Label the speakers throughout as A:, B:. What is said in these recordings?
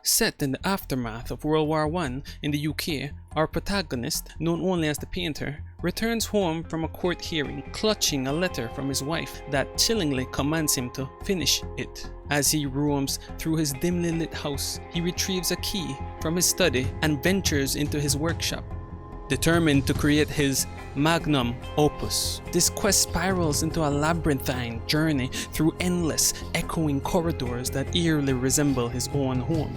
A: Set in the aftermath of World War I in the UK, our protagonist, known only as the Painter, returns home from a court hearing clutching a letter from his wife that chillingly commands him to finish it. As he roams through his dimly lit house, he retrieves a key from his study and ventures into his workshop, determined to create his magnum opus. This quest spirals into a labyrinthine journey through endless, echoing corridors that eerily resemble his own home.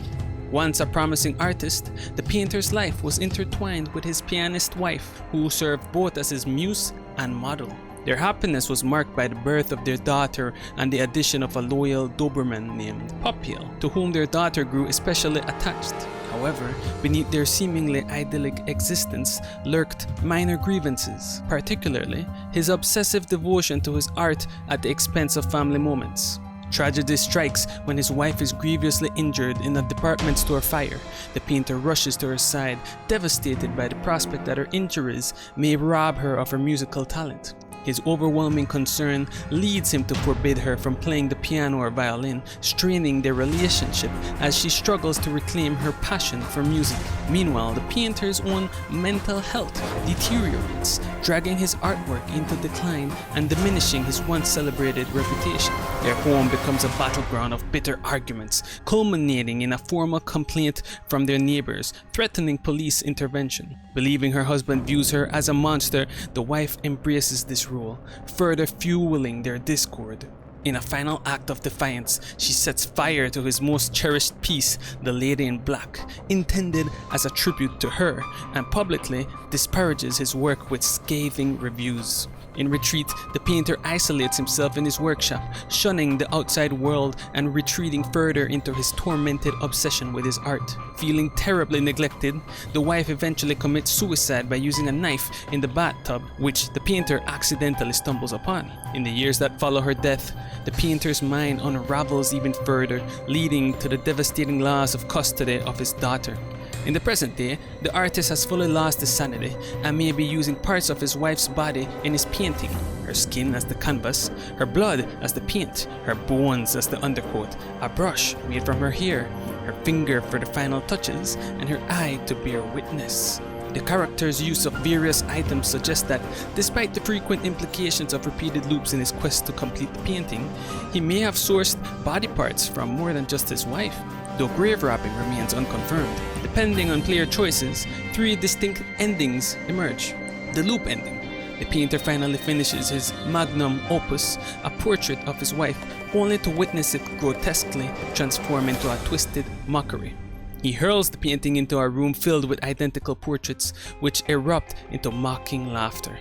A: Once a promising artist, the Painter's life was intertwined with his pianist wife, who served both as his muse and model. Their happiness was marked by the birth of their daughter and the addition of a loyal Doberman named Popiel, to whom their daughter grew especially attached. However, beneath their seemingly idyllic existence lurked minor grievances, particularly his obsessive devotion to his art at the expense of family moments. Tragedy strikes when his wife is grievously injured in a department store fire. The Painter rushes to her side, devastated by the prospect that her injuries may rob her of her musical talent. His overwhelming concern leads him to forbid her from playing the piano or violin, straining their relationship as she struggles to reclaim her passion for music. Meanwhile, the Painter's own mental health deteriorates, dragging his artwork into decline and diminishing his once celebrated reputation. Their home becomes a battleground of bitter arguments, culminating in a formal complaint from their neighbors, threatening police intervention. Believing her husband views her as a monster, the wife embraces this rule, further fueling their discord. In a final act of defiance, she sets fire to his most cherished piece, The Lady in Black, intended as a tribute to her, and publicly disparages his work with scathing reviews. In retreat, the Painter isolates himself in his workshop, shunning the outside world and retreating further into his tormented obsession with his art. Feeling terribly neglected, the wife eventually commits suicide by using a knife in the bathtub, which the Painter accidentally stumbles upon. In the years that follow her death, the Painter's mind unravels even further, leading to the devastating loss of custody of his daughter. In the present day, the artist has fully lost his sanity and may be using parts of his wife's body in his painting: her skin as the canvas, her blood as the paint, her bones as the undercoat, a brush made from her hair, her finger for the final touches, and her eye to bear witness. The character's use of various items suggests that, despite the frequent implications of repeated loops in his quest to complete the painting, he may have sourced body parts from more than just his wife, though grave robbing remains unconfirmed. Depending on player choices, three distinct endings emerge. The loop ending. The Painter finally finishes his magnum opus, a portrait of his wife, only to witness it grotesquely transform into a twisted mockery. He hurls the painting into a room filled with identical portraits, which erupt into mocking laughter.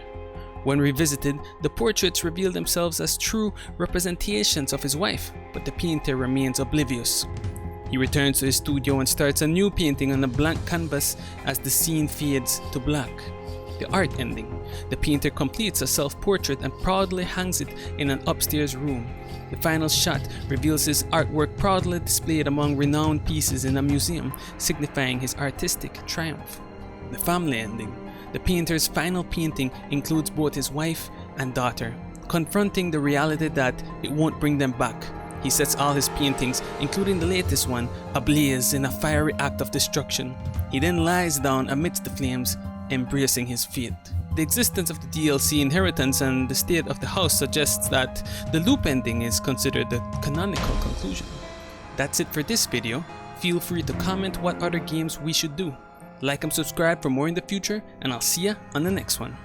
A: When revisited, the portraits reveal themselves as true representations of his wife, but the Painter remains oblivious. He returns to his studio and starts a new painting on a blank canvas as the scene fades to black. The art ending. The Painter completes a self-portrait and proudly hangs it in an upstairs room. The final shot reveals his artwork proudly displayed among renowned pieces in a museum, signifying his artistic triumph. The family ending. The Painter's final painting includes both his wife and daughter, confronting the reality that it won't bring them back. He sets all his paintings, including the latest one, ablaze in a fiery act of destruction. He then lies down amidst the flames, embracing his fate. The existence of the DLC inheritance and the state of the house suggests that the loop ending is considered the canonical conclusion. That's it for this video. Feel free to comment what other games we should do. Like and subscribe for more in the future, and I'll see ya on the next one.